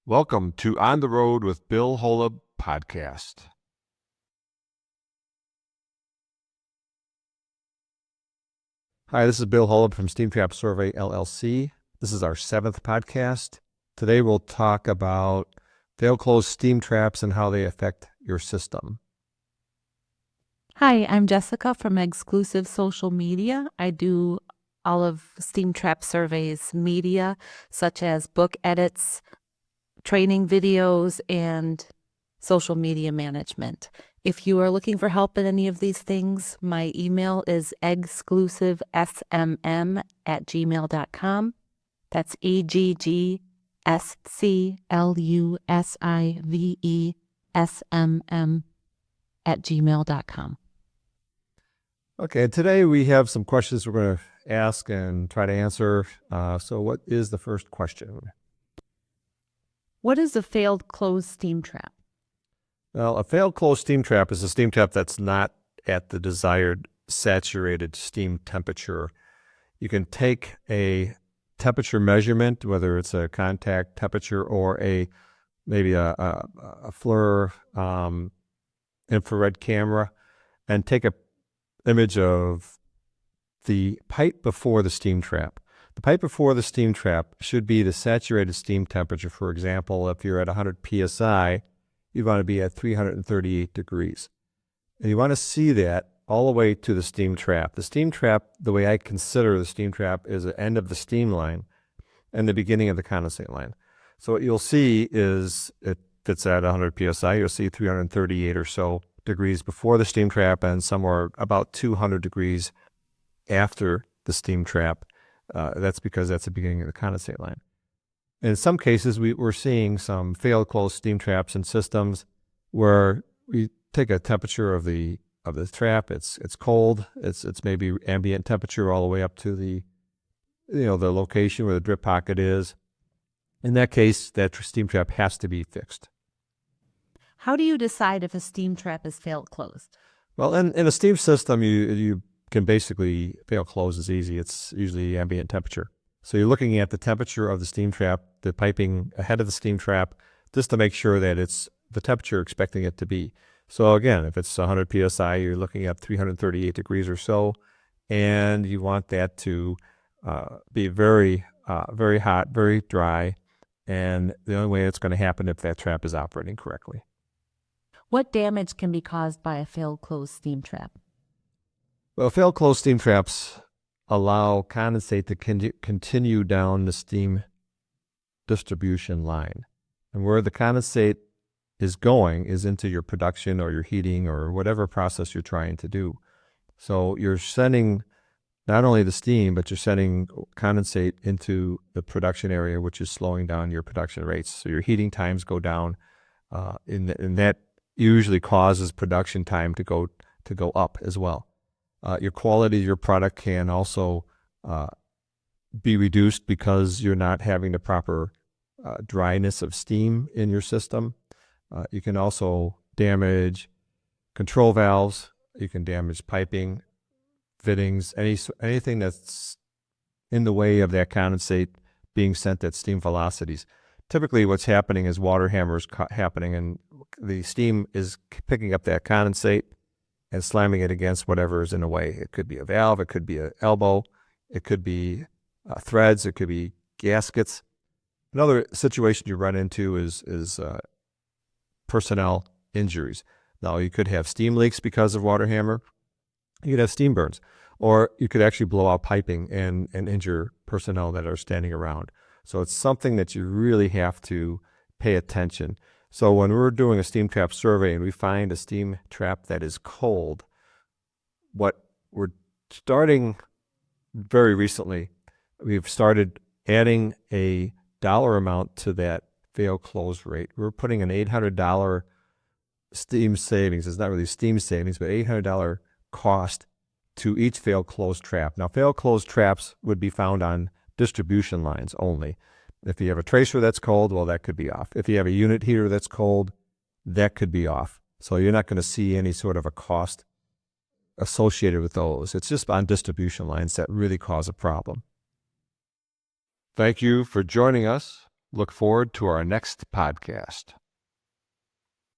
Welcome to On the Road with Bill Holub podcast. Hi, this is Bill Holub from Steam Trap Survey LLC. This is our 7th podcast. Today we'll talk about fail-closed steam traps and how they affect your system. Hi, I'm Jessica from Exclusive Social Media. I do all of Steam Trap Survey's media, such as book edits, training videos, and social media management. If you are looking for help in any of these things, my email is exclusivesmm@gmail.com. That's EGGSCLUSIVESMM@gmail.com. Okay, today we have some questions we're going to ask and try to answer. So what is the first question? What is a failed closed steam trap? Well, a failed closed steam trap is a steam trap that's not at the desired saturated steam temperature. You can take a temperature measurement, whether it's a contact temperature or maybe a FLIR infrared camera, and take a image of the pipe before the steam trap. The pipe before the steam trap should be the saturated steam temperature. For example, if you're at 100 psi, you want to be at 338 degrees. And you want to see that all the way to the steam trap. The steam trap, the way I consider the steam trap, is the end of the steam line and the beginning of the condensate line. So what you'll see is, if it's at 100 psi, you'll see 338 or so degrees before the steam trap and somewhere about 200 degrees after the steam trap. That's because that's the beginning of the condensate line. In some cases, we're seeing some failed closed steam traps and systems where we take a temperature of the trap. It's cold. It's maybe ambient temperature all the way up to the location where the drip pocket is. In that case, that steam trap has to be fixed. How do you decide if a steam trap is failed closed? Well, in a steam system, you can basically fail close is easy. It's usually ambient temperature. So you're looking at the temperature of the steam trap, the piping ahead of the steam trap, just to make sure that it's the temperature you're expecting it to be. So again, if it's 100 psi, you're looking at 338 degrees or so, and you want that to be very, very hot, very dry, and the only way it's going to happen if that trap is operating correctly. What damage can be caused by a failed closed steam trap? Well, failed closed steam traps allow condensate to continue down the steam distribution line. And where the condensate is going is into your production or your heating or whatever process you're trying to do. So you're sending not only the steam, but you're sending condensate into the production area, which is slowing down your production rates. So your heating times go down, and that usually causes production time to go up as well. Your quality of your product can also be reduced because you're not having the proper dryness of steam in your system. You can also damage control valves. You can damage piping, fittings, anything that's in the way of that condensate being sent at steam velocities. Typically what's happening is water hammers happening, and the steam is picking up that condensate and slamming it against whatever is in the way. It could be a valve, it could be an elbow, it could be threads, it could be gaskets. Another situation you run into is personnel injuries. Now, you could have steam leaks because of water hammer. You could have steam burns, or you could actually blow out piping and injure personnel that are standing around. So it's something that you really have to pay attention. So when we're doing a steam trap survey and we find a steam trap that is cold, what we're starting very recently, we've started adding a dollar amount to that fail close rate. We're putting an $800 steam savings. It's not really steam savings, but $800 cost to each fail close trap. Now, fail close traps would be found on distribution lines only. If you have a tracer that's cold, well, that could be off. If you have a unit heater that's cold, that could be off. So you're not going to see any sort of a cost associated with those. It's just on distribution lines that really cause a problem. Thank you for joining us Look forward to our next podcast.